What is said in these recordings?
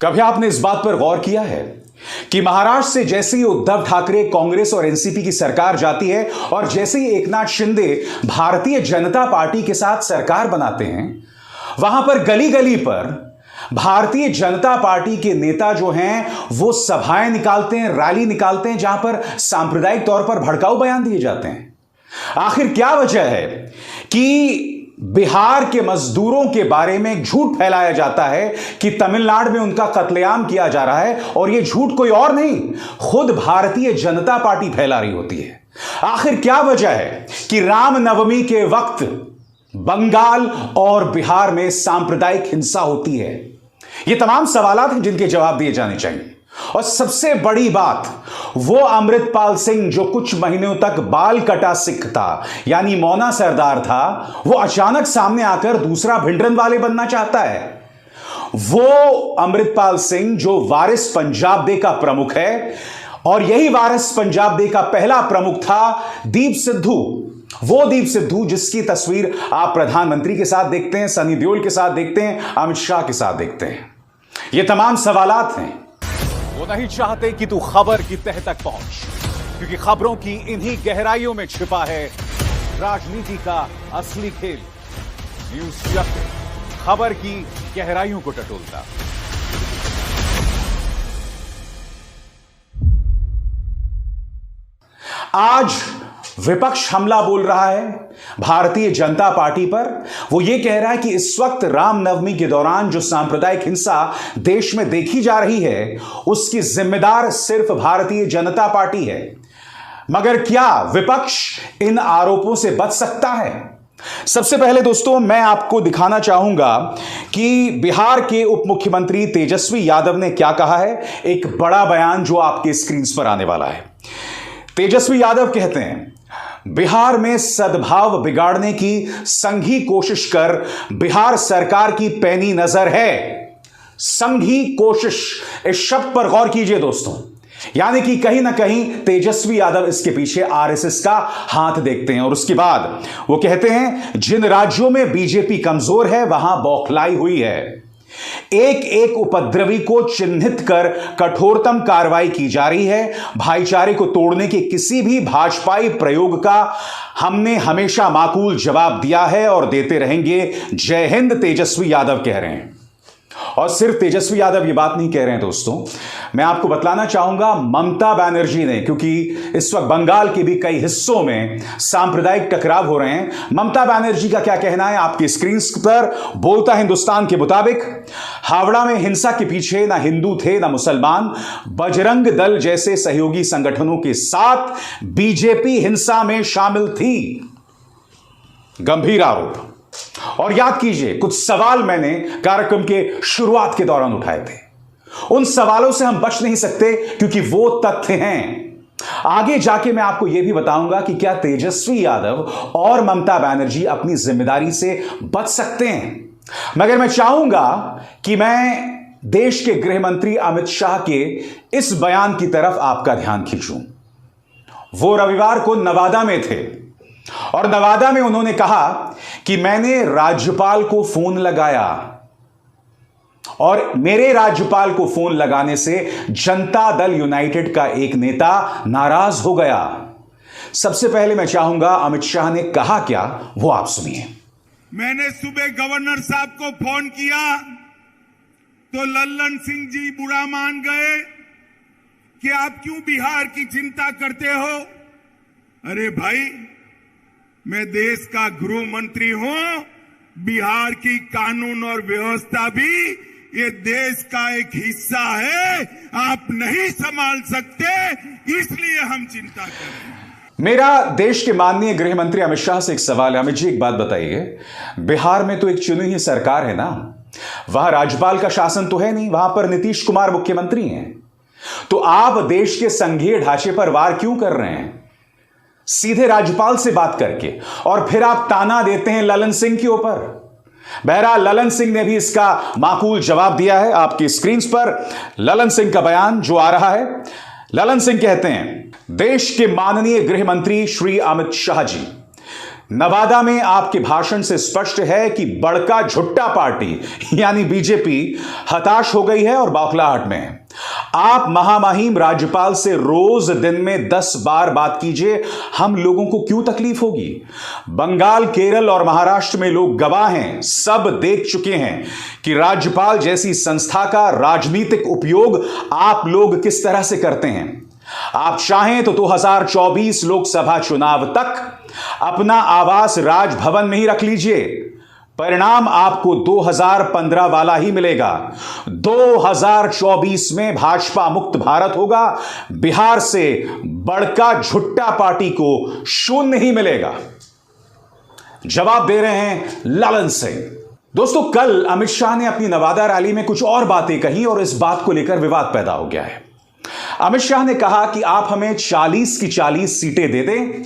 कभी आपने इस बात पर गौर किया है कि महाराष्ट्र से जैसे ही उद्धव ठाकरे कांग्रेस और एनसीपी की सरकार जाती है और जैसे ही एकनाथ शिंदे भारतीय जनता पार्टी के साथ सरकार बनाते हैं, वहां पर गली गली पर भारतीय जनता पार्टी के नेता जो हैं वो सभाएं निकालते हैं, रैली निकालते हैं, जहां पर सांप्रदायिक तौर पर भड़काऊ बयान दिए जाते हैं। आखिर क्या वजह है कि बिहार के मजदूरों के बारे में एक झूठ फैलाया जाता है कि तमिलनाडु में उनका कत्लेआम किया जा रहा है, और यह झूठ कोई और नहीं, खुद भारतीय जनता पार्टी फैला रही होती है। आखिर क्या वजह है कि रामनवमी के वक्त बंगाल और बिहार में सांप्रदायिक हिंसा होती है? ये तमाम सवालात हैं जिनके जवाब दिए जाने चाहिए। और सबसे बड़ी बात, वो अमृतपाल सिंह जो कुछ महीनों तक बाल कटा सिख था, यानी मौना सरदार था, वो अचानक सामने आकर दूसरा भिंडरनवाले बनना चाहता है। वो अमृतपाल सिंह जो वारिस पंजाब डे का प्रमुख है, और यही वारिस पंजाब डे का पहला प्रमुख था दीप सिद्धू। वो दीप सिद्धू जिसकी तस्वीर आप प्रधानमंत्री के साथ देखते हैं, सनी देओल के साथ देखते हैं, अमित शाह के साथ देखते हैं। ये तमाम सवालात हैं। वो नहीं चाहते कि तू खबर की तह तक पहुंच, क्योंकि खबरों की इन्हीं गहराइयों में छिपा है राजनीति का असली खेल। न्यूज़ चक्र खबर की गहराइयों को टटोलता। आज विपक्ष हमला बोल रहा है भारतीय जनता पार्टी पर। वो ये कह रहा है कि इस वक्त रामनवमी के दौरान जो सांप्रदायिक हिंसा देश में देखी जा रही है, उसकी जिम्मेदार सिर्फ भारतीय जनता पार्टी है। मगर क्या विपक्ष इन आरोपों से बच सकता है? सबसे पहले दोस्तों मैं आपको दिखाना चाहूंगा कि बिहार के उप मुख्यमंत्री तेजस्वी यादव ने क्या कहा है। एक बड़ा बयान जो आपके स्क्रीन पर आने वाला है। तेजस्वी यादव कहते हैं, बिहार में सद्भाव बिगाड़ने की संघी कोशिश कर बिहार सरकार की पैनी नजर है। संघी कोशिश, इस शब्द पर गौर कीजिए दोस्तों, यानी कि कहीं ना कहीं तेजस्वी यादव इसके पीछे आरएसएस का हाथ देखते हैं। और उसके बाद वो कहते हैं, जिन राज्यों में बीजेपी कमजोर है वहां बौखलाई हुई है। एक एक उपद्रवी को चिन्हित कर कठोरतम कार्रवाई की जा रही है। भाईचारे को तोड़ने के किसी भी भाजपाई प्रयोग का हमने हमेशा माकूल जवाब दिया है और देते रहेंगे। जय हिंद, तेजस्वी यादव कह रहे हैं। और सिर्फ तेजस्वी यादव ये बात नहीं कह रहे हैं दोस्तों, मैं आपको बतलाना चाहूंगा ममता बनर्जी ने, क्योंकि इस वक्त बंगाल के भी कई हिस्सों में सांप्रदायिक टकराव हो रहे हैं। ममता बनर्जी का क्या कहना है आपकी स्क्रीन पर। बोलता हिंदुस्तान के मुताबिक, हावड़ा में हिंसा के पीछे ना हिंदू थे ना मुसलमान, बजरंग दल जैसे सहयोगी संगठनों के साथ बीजेपी हिंसा में शामिल थी। गंभीर आरोप। और याद कीजिए, कुछ सवाल मैंने कार्यक्रम के शुरुआत के दौरान उठाए थे। उन सवालों से हम बच नहीं सकते क्योंकि वो तथ्य हैं। आगे जाके मैं आपको यह भी बताऊंगा कि क्या तेजस्वी यादव और ममता बनर्जी अपनी जिम्मेदारी से बच सकते हैं। मगर मैं चाहूंगा कि मैं देश के गृह मंत्री अमित शाह के इस बयान की तरफ आपका ध्यान खींचूं। वो रविवार को नवादा में थे और नवादा में उन्होंने कहा कि मैंने राज्यपाल को फोन लगाया और मेरे राज्यपाल को फोन लगाने से जनता दल यूनाइटेड का एक नेता नाराज हो गया। सबसे पहले मैं चाहूंगा अमित शाह ने कहा क्या, वो आप सुनिए। मैंने सुबह गवर्नर साहब को फोन किया तो लल्लन सिंह जी बुरा मान गए कि आप क्यों बिहार की चिंता करते हो। अरे भाई, मैं देश का गृह मंत्री हूं। बिहार की कानून और व्यवस्था भी ये देश का एक हिस्सा है। आप नहीं संभाल सकते, इसलिए हम चिंता कर रहे हैं। मेरा देश के माननीय गृह मंत्री अमित शाह से एक सवाल है। अमित जी, एक बात बताइए, बिहार में तो एक चुनी हुई सरकार है ना, वहां राज्यपाल का शासन तो है नहीं, वहां पर नीतीश कुमार मुख्यमंत्री हैं। तो आप देश के संघीय ढांचे पर वार क्यों कर रहे हैं सीधे राज्यपाल से बात करके, और फिर आप ताना देते हैं ललन सिंह के ऊपर। बहरहाल ललन सिंह ने भी इसका माकूल जवाब दिया है। आपकी स्क्रीन पर ललन सिंह का बयान जो आ रहा है। ललन सिंह कहते हैं, देश के माननीय गृह मंत्री श्री अमित शाह जी, नवादा में आपके भाषण से स्पष्ट है कि बड़का झुट्टा पार्टी यानी बीजेपी हताश हो गई है और बौखलाहट में है। आप महामहिम राज्यपाल से रोज दिन में 10 बार बात कीजिए, हम लोगों को क्यों तकलीफ होगी। बंगाल, केरल और महाराष्ट्र में लोग गवाह हैं, सब देख चुके हैं कि राज्यपाल जैसी संस्था का राजनीतिक उपयोग आप लोग किस तरह से करते हैं। आप चाहें तो 2024 लोकसभा चुनाव तक अपना आवास राजभवन में ही रख लीजिए, परिणाम आपको 2015 वाला ही मिलेगा। 2024 में भाजपा मुक्त भारत होगा, बिहार से बड़का झुट्टा पार्टी को शून्य ही मिलेगा। जवाब दे रहे हैं ललन सिंह। दोस्तों, कल अमित शाह ने अपनी नवादा रैली में कुछ और बातें कही और इस बात को लेकर विवाद पैदा हो गया है। अमित शाह ने कहा कि आप हमें 40 की 40 सीटें दे दें,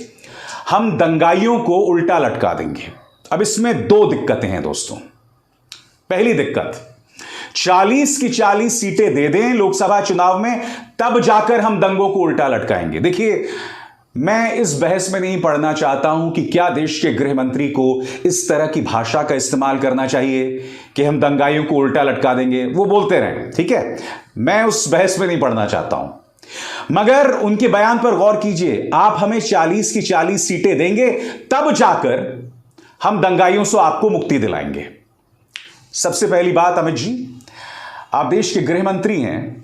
हम दंगाइयों को उल्टा लटका देंगे। अब इसमें 2 दिक्कतें हैं दोस्तों। पहली दिक्कत, 40 की 40 सीटें दे दें लोकसभा चुनाव में, तब जाकर हम दंगों को उल्टा लटकाएंगे। देखिए, मैं इस बहस में नहीं पढ़ना चाहता हूं कि क्या देश के गृह मंत्री को इस तरह की भाषा का इस्तेमाल करना चाहिए कि हम दंगाइयों को उल्टा लटका देंगे। वो बोलते रहें, ठीक है, मैं उस बहस में नहीं पढ़ना चाहता हूं, मगर उनके बयान पर गौर कीजिए। आप हमें 40 की 40 सीटें देंगे, तब जाकर हम दंगाइयों से आपको मुक्ति दिलाएंगे। सबसे पहली बात, अमित जी, आप देश के गृह मंत्री हैं।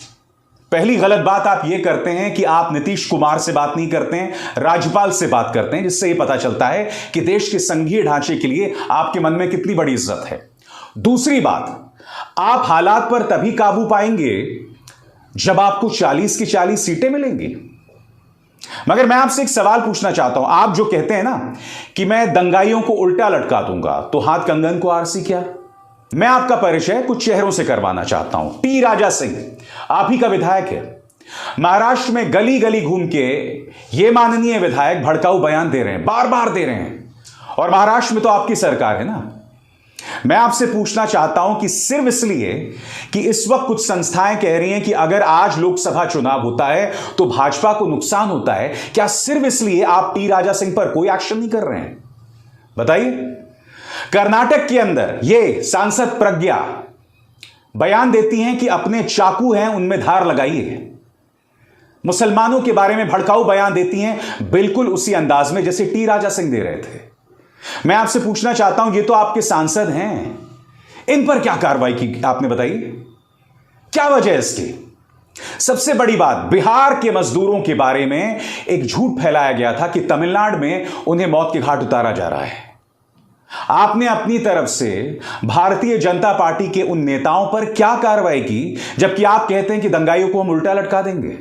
पहली गलत बात आप यह करते हैं कि आप नीतीश कुमार से बात नहीं करते हैं, राज्यपाल से बात करते हैं, जिससे यह पता चलता है कि देश के संघीय ढांचे के लिए आपके मन में कितनी बड़ी इज्जत है। दूसरी बात, आप हालात पर तभी काबू पाएंगे जब आपको 40 की 40 सीटें मिलेंगी। मगर मैं आपसे एक सवाल पूछना चाहता हूं। आप जो कहते हैं ना कि मैं दंगाइयों को उल्टा लटका दूंगा, तो हाथ कंगन को आरसी क्या? मैं आपका परिचय कुछ चेहरों से करवाना चाहता हूं। टी राजा सिंह आप ही का विधायक है। महाराष्ट्र में गली गली घूम के ये माननीय विधायक भड़काऊ बयान दे रहे हैं, बार बार दे रहे हैं, और महाराष्ट्र में तो आपकी सरकार है ना। मैं आपसे पूछना चाहता हूं कि सिर्फ इसलिए कि इस वक्त कुछ संस्थाएं कह रही हैं कि अगर आज लोकसभा चुनाव होता है तो भाजपा को नुकसान होता है, क्या सिर्फ इसलिए आप टी राजा सिंह पर कोई एक्शन नहीं कर रहे हैं? बताइए। कर्नाटक के अंदर ये सांसद प्रज्ञा बयान देती हैं कि अपने चाकू हैं उनमें धार लगाइए। मुसलमानों के बारे में भड़काऊ बयान देती हैं बिल्कुल उसी अंदाज में जैसे टी राजा सिंह दे रहे थे। मैं आपसे पूछना चाहता हूं, ये तो आपके सांसद हैं, इन पर क्या कार्रवाई की आपने? बताइए, क्या वजह है इसकी? सबसे बड़ी बात, बिहार के मजदूरों के बारे में एक झूठ फैलाया गया था कि तमिलनाडु में उन्हें मौत के घाट उतारा जा रहा है। आपने अपनी तरफ से भारतीय जनता पार्टी के उन नेताओं पर क्या कार्रवाई की, जबकि आप कहते हैं कि दंगाइयों को हम उल्टा लटका देंगे?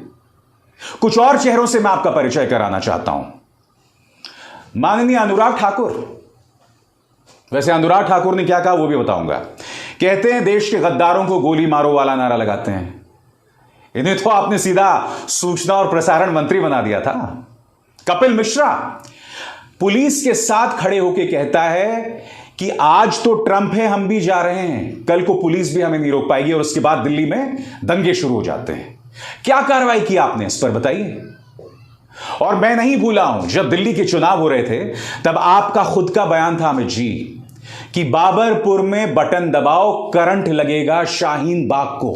कुछ और चेहरों से मैं आपका परिचय कराना चाहता हूं। माननीय अनुराग ठाकुर, वैसे अनुराग ठाकुर ने क्या कहा वो भी बताऊंगा। कहते हैं देश के गद्दारों को गोली मारो वाला नारा लगाते हैं। इन्हें तो आपने सीधा सूचना और प्रसारण मंत्री बना दिया था। कपिल मिश्रा पुलिस के साथ खड़े होकर कहता है कि आज तो ट्रंप है, हम भी जा रहे हैं, कल को पुलिस भी हमें नहीं रोक पाएगी, और उसके बाद दिल्ली में दंगे शुरू हो जाते हैं। क्या कार्रवाई की आपने इस पर? बताइए। और मैं नहीं भूला हूं, जब दिल्ली के चुनाव हो रहे थे तब आपका खुद का बयान था अमित जी कि बाबरपुर में बटन दबाओ, करंट लगेगा शाहीन बाग को।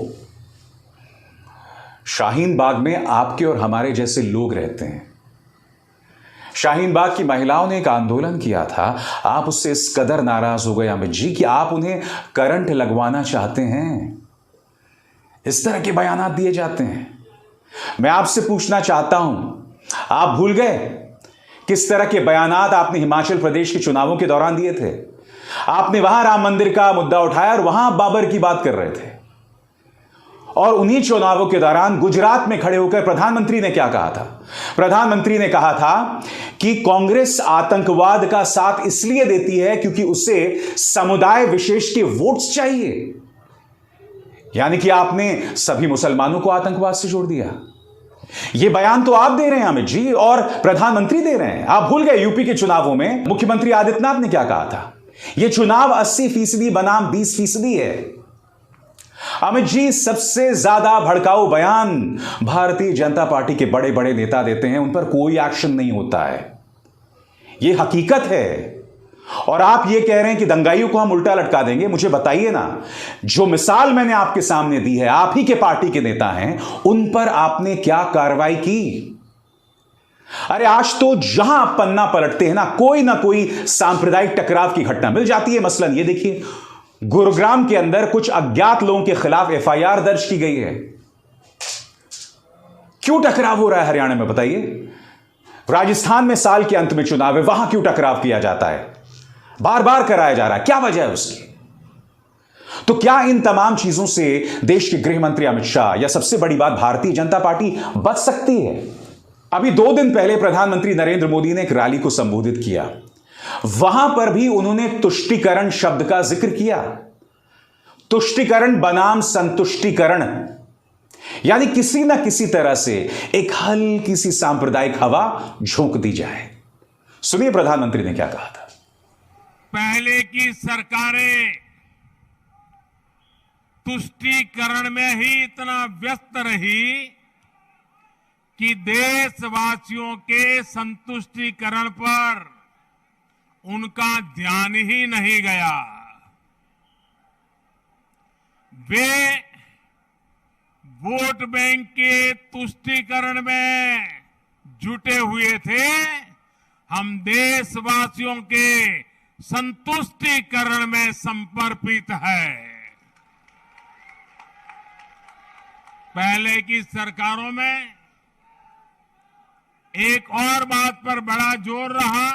शाहीन बाग में आपके और हमारे जैसे लोग रहते हैं। शाहीन बाग की महिलाओं ने एक आंदोलन किया था, आप उससे इस कदर नाराज हो गए अमित जी कि आप उन्हें करंट लगवाना चाहते हैं। इस तरह के बयान दिए जाते हैं। मैं आपसे पूछना चाहता हूं, आप भूल गए किस तरह के बयानात आपने हिमाचल प्रदेश के चुनावों के दौरान दिए थे? आपने वहां राम मंदिर का मुद्दा उठाया और वहां बाबर की बात कर रहे थे। और उन्हीं चुनावों के दौरान गुजरात में खड़े होकर प्रधानमंत्री ने क्या कहा था? प्रधानमंत्री ने कहा था कि कांग्रेस आतंकवाद का साथ इसलिए देती है क्योंकि उसे समुदाय विशेष के वोट्स चाहिए। यानी कि आपने सभी मुसलमानों को आतंकवाद से जोड़ दिया। यह बयान तो आप दे रहे हैं अमित जी, और प्रधानमंत्री दे रहे हैं। आप भूल गए यूपी के चुनावों में मुख्यमंत्री आदित्यनाथ ने क्या कहा था? यह चुनाव 80% बनाम 20% है। अमित जी, सबसे ज्यादा भड़काऊ बयान भारतीय जनता पार्टी के बड़े बड़े नेता देते हैं, उन पर कोई एक्शन नहीं होता है। यह हकीकत है। और आप ये कह रहे हैं कि दंगाइयों को हम उल्टा लटका देंगे। मुझे बताइए ना, जो मिसाल मैंने आपके सामने दी है, आप ही के पार्टी के नेता हैं, उन पर आपने क्या कार्रवाई की? अरे आज तो जहां आप पन्ना पलटते हैं ना कोई सांप्रदायिक टकराव की घटना मिल जाती है। मसलन ये देखिए, गुरुग्राम के अंदर कुछ अज्ञात लोगों के खिलाफ एफआईआर दर्ज की गई है। क्यों टकराव हो रहा है हरियाणा में, बताइए? राजस्थान में साल के अंत में चुनाव है, वहां क्यों टकराव किया जाता है, बार बार कराया जा रहा है, क्या वजह है उसकी? तो क्या इन तमाम चीजों से देश के गृह मंत्री अमित शाह या सबसे बड़ी बात भारतीय जनता पार्टी बच सकती है? अभी 2 दिन पहले प्रधानमंत्री नरेंद्र मोदी ने एक रैली को संबोधित किया, वहां पर भी उन्होंने तुष्टीकरण शब्द का जिक्र किया। तुष्टीकरण बनाम संतुष्टीकरण, यानी किसी ना किसी तरह से एक हल्की सी सांप्रदायिक हवा झोंक दी जाए। सुनिए प्रधानमंत्री ने क्या कहा था। पहले की सरकारें तुष्टीकरण में ही इतना व्यस्त रही कि देशवासियों के संतुष्टीकरण पर उनका ध्यान ही नहीं गया। वे वोट बैंक के तुष्टीकरण में जुटे हुए थे। हम देशवासियों के संतुष्टीकरण में समर्पित है। पहले की सरकारों में एक और बात पर बड़ा जोर रहा,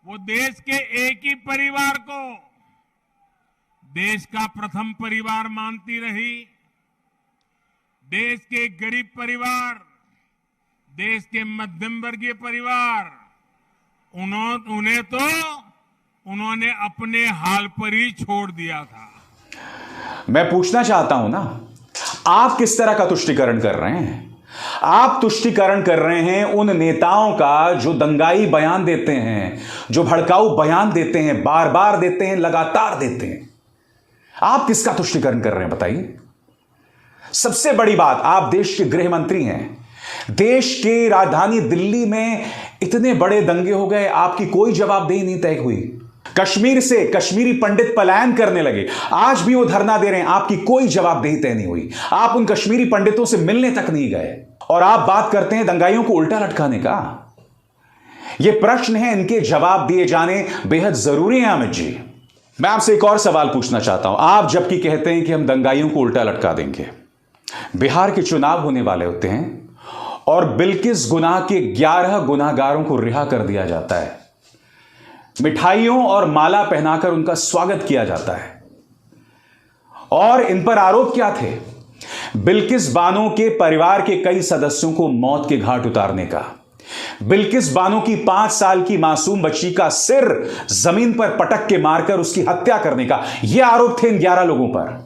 वो देश के एक ही परिवार को देश का प्रथम परिवार मानती रही। देश के गरीब परिवार, देश के मध्यम वर्गीय परिवार, उन्होंने अपने हाल पर ही छोड़ दिया था। मैं पूछना चाहता हूं ना, आप किस तरह का तुष्टीकरण कर रहे हैं? आप तुष्टीकरण कर रहे हैं उन नेताओं का जो दंगाई बयान देते हैं, जो भड़काऊ बयान देते हैं, बार बार देते हैं, लगातार देते हैं। आप किसका तुष्टीकरण कर रहे हैं, बताइए? सबसे बड़ी बात, आप देश के गृह मंत्री हैं। देश के राजधानी दिल्ली में इतने बड़े दंगे हो गए, आपकी कोई जवाबदेही नहीं तय हुई। कश्मीर से कश्मीरी पंडित पलायन करने लगे, आज भी वो धरना दे रहे हैं, आपकी कोई जवाबदेही तय नहीं हुई। आप उन कश्मीरी पंडितों से मिलने तक नहीं गए, और आप बात करते हैं दंगाइयों को उल्टा लटकाने का। ये प्रश्न है, इनके जवाब दिए जाने बेहद जरूरी है। अमित जी, मैं आपसे एक और सवाल पूछना चाहता हूं। आप जबकि कहते हैं कि हम दंगाइयों को उल्टा लटका देंगे, बिहार के चुनाव होने वाले होते हैं और बिल्किस गुनाह के 11 गुनाहगारों को रिहा कर दिया जाता है, मिठाइयों और माला पहनाकर उनका स्वागत किया जाता है। और इन पर आरोप क्या थे? बिल्किस बानो के परिवार के कई सदस्यों को मौत के घाट उतारने का, बिल्किस बानो की 5 साल की मासूम बच्ची का सिर जमीन पर पटक के मारकर उसकी हत्या करने का, यह आरोप थे इन 11 लोगों पर।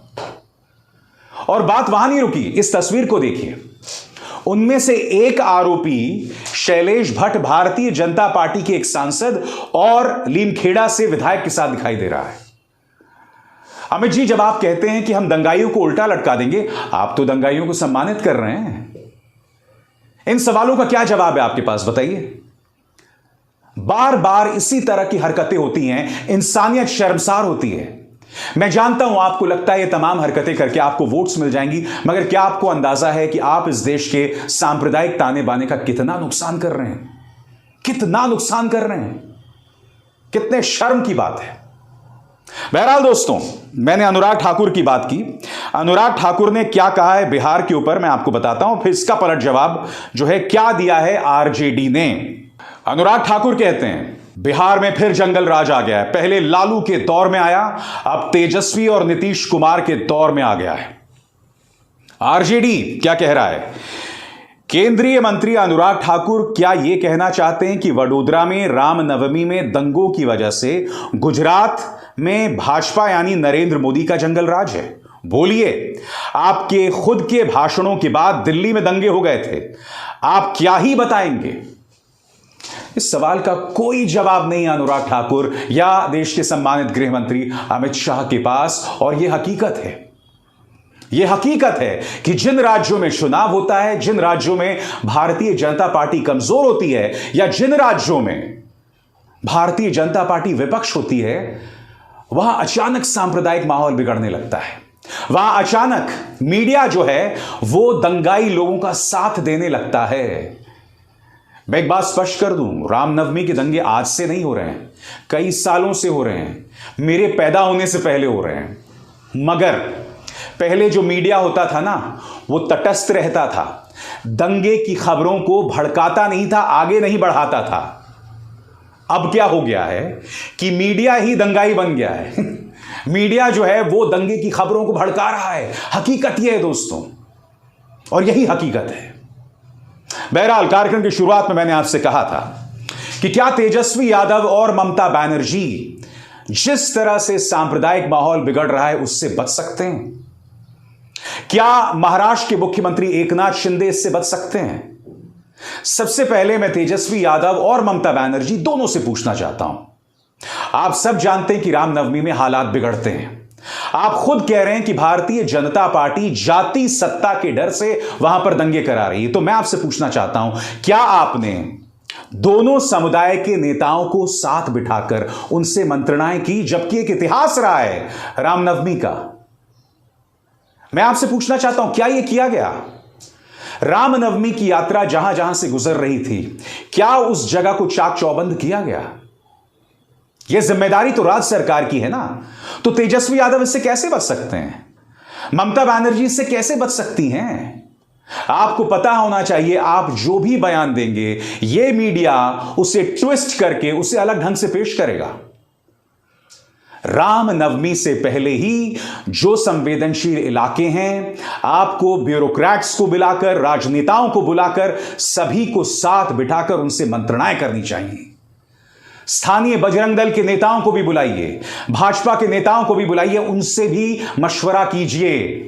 और बात वहां नहीं रुकी, इस तस्वीर को देखिए। उनमें से एक आरोपी शैलेश भट्ट भारतीय जनता पार्टी के एक सांसद और लीमखेड़ा से विधायक के साथ दिखाई दे रहा है। अमित जी, जब आप कहते हैं कि हम दंगाइयों को उल्टा लटका देंगे, आप तो दंगाइयों को सम्मानित कर रहे हैं। इन सवालों का क्या जवाब है आपके पास, बताइए? बार बार इसी तरह की हरकतें होती हैं, इंसानियत शर्मसार होती है। मैं जानता हूं आपको लगता है ये तमाम हरकतें करके आपको वोट्स मिल जाएंगी, मगर क्या आपको अंदाजा है कि आप इस देश के सांप्रदायिक ताने बाने का कितना नुकसान कर रहे हैं? कितना नुकसान कर रहे हैं? कितने शर्म की बात है। बहरहाल दोस्तों, मैंने अनुराग ठाकुर की बात की। अनुराग ठाकुर ने क्या कहा है बिहार के ऊपर, मैं आपको बताता हूं, फिर इसका पलट जवाब जो है क्या दिया है आरजेडी ने। अनुराग ठाकुर कहते हैं, बिहार में फिर जंगल राज आ गया है। पहले लालू के दौर में आया, अब तेजस्वी और नीतीश कुमार के दौर में आ गया है। आरजेडी क्या कह रहा है? केंद्रीय मंत्री अनुराग ठाकुर क्या यह कहना चाहते हैं कि वडोदरा में रामनवमी में दंगों की वजह से गुजरात में भाजपा यानी नरेंद्र मोदी का जंगल राज है? बोलिए, आपके खुद के भाषणों के बाद दिल्ली में दंगे हो गए थे, आप क्या ही बताएंगे? इस सवाल का कोई जवाब नहीं अनुराग ठाकुर या देश के सम्मानित गृह मंत्री अमित शाह के पास। और यह हकीकत है, यह हकीकत है कि जिन राज्यों में चुनाव होता है, जिन राज्यों में भारतीय जनता पार्टी कमजोर होती है, या जिन राज्यों में भारतीय जनता पार्टी विपक्ष होती है, वहां अचानक सांप्रदायिक माहौल बिगड़ने लगता है। वहां अचानक मीडिया जो है वो दंगाई लोगों का साथ देने लगता है। मैं एक बात स्पष्ट कर दूं, रामनवमी के दंगे आज से नहीं हो रहे हैं, कई सालों से हो रहे हैं, मेरे पैदा होने से पहले हो रहे हैं। मगर पहले जो मीडिया होता था ना, वो तटस्थ रहता था, दंगे की खबरों को भड़काता नहीं था, आगे नहीं बढ़ाता था। अब क्या हो गया है कि मीडिया ही दंगाई बन गया है। मीडिया जो है वो दंगे की खबरों को भड़का रहा है। हकीकत यह है दोस्तों, और यही हकीकत है। बहरहाल, कार्यक्रम की शुरुआत में मैंने आपसे कहा था कि क्या तेजस्वी यादव और ममता बनर्जी जिस तरह से सांप्रदायिक माहौल बिगड़ रहा है उससे बच सकते हैं? क्या महाराष्ट्र के मुख्यमंत्री एकनाथ शिंदे इससे बच सकते हैं? सबसे पहले मैं तेजस्वी यादव और ममता बनर्जी दोनों से पूछना चाहता हूं। आप सब जानते हैं कि रामनवमी में हालात बिगड़ते हैं। आप खुद कह रहे हैं कि भारतीय जनता पार्टी जाति सत्ता के डर से वहां पर दंगे करा रही है। तो मैं आपसे पूछना चाहता हूं, क्या आपने दोनों समुदाय के नेताओं को साथ बिठाकर उनसे मंत्रणाएं की, जबकि एक इतिहास रहा है रामनवमी का? मैं आपसे पूछना चाहता हूं, क्या यह किया गया? रामनवमी की यात्रा जहां जहां से गुजर रही थी, क्या उस जगह को चाक चौबंद किया गया? यह जिम्मेदारी तो राज्य सरकार की है ना। तो तेजस्वी यादव इससे कैसे बच सकते हैं? ममता बनर्जी इससे कैसे बच सकती हैं? आपको पता होना चाहिए, आप जो भी बयान देंगे यह मीडिया उसे ट्विस्ट करके उसे अलग ढंग से पेश करेगा। रामनवमी से पहले ही जो संवेदनशील इलाके हैं, आपको ब्यूरोक्रेट्स को बुलाकर, राजनेताओं को बुलाकर, सभी को साथ बिठाकर उनसे मंत्रणाएं करनी चाहिए। स्थानीय बजरंग दल के नेताओं को भी बुलाइए, भाजपा के नेताओं को भी बुलाइए, उनसे भी मशवरा कीजिए।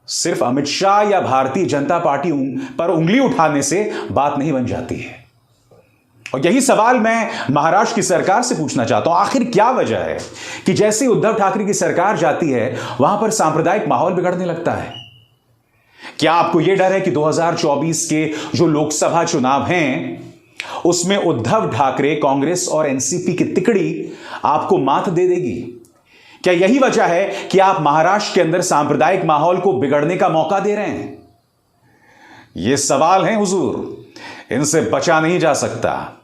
सिर्फ अमित शाह या भारतीय जनता पार्टी पर उंगली उठाने से बात नहीं बन जाती है। और यही सवाल मैं महाराष्ट्र की सरकार से पूछना चाहता हूं, आखिर क्या वजह है कि जैसे उद्धव ठाकरे की सरकार जाती है वहां पर सांप्रदायिक माहौल बिगड़ने लगता है? क्या आपको यह डर है कि 2024 के जो लोकसभा चुनाव हैं उसमें उद्धव ठाकरे, कांग्रेस और एनसीपी की तिकड़ी आपको मात दे देगी? क्या यही वजह है कि आप महाराष्ट्र के अंदर सांप्रदायिक माहौल को बिगड़ने का मौका दे रहे हैं? ये सवाल हैं हुजूर, इनसे बचा नहीं जा सकता।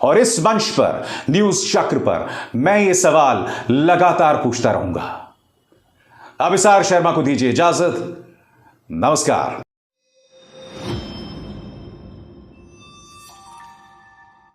और इस मंच पर, न्यूज चक्र पर, मैं ये सवाल लगातार पूछता रहूंगा। अभिसार शर्मा को दीजिए इजाजत। नमस्कार।